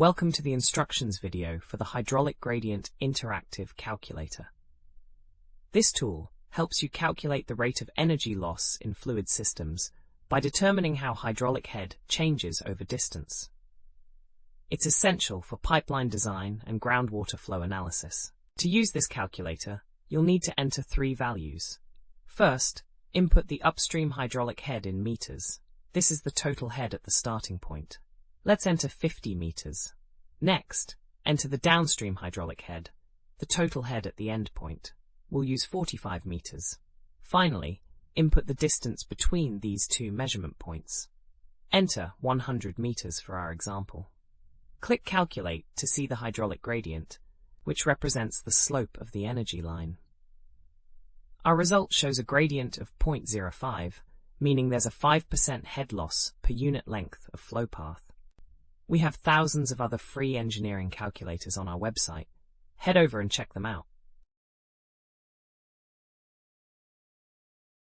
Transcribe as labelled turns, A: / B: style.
A: Welcome to the instructions video for the Hydraulic Gradient Interactive Calculator. This tool helps you calculate the rate of energy loss in fluid systems by determining how hydraulic head changes over distance. It's essential for pipeline design and groundwater flow analysis. To use this calculator, you'll need to enter three values. First, input the upstream hydraulic head in meters. This is the total head at the starting point. Let's enter 50 meters. Next, enter the downstream hydraulic head, the total head at the end point. We'll use 45 meters. Finally, input the distance between these two measurement points. Enter 100 meters for our example. Click Calculate to see the hydraulic gradient, which represents the slope of the energy line. Our result shows a gradient of 0.05, meaning there's a 5% head loss per unit length of flow path. We have thousands of other free engineering calculators on our website. Head over and check them out.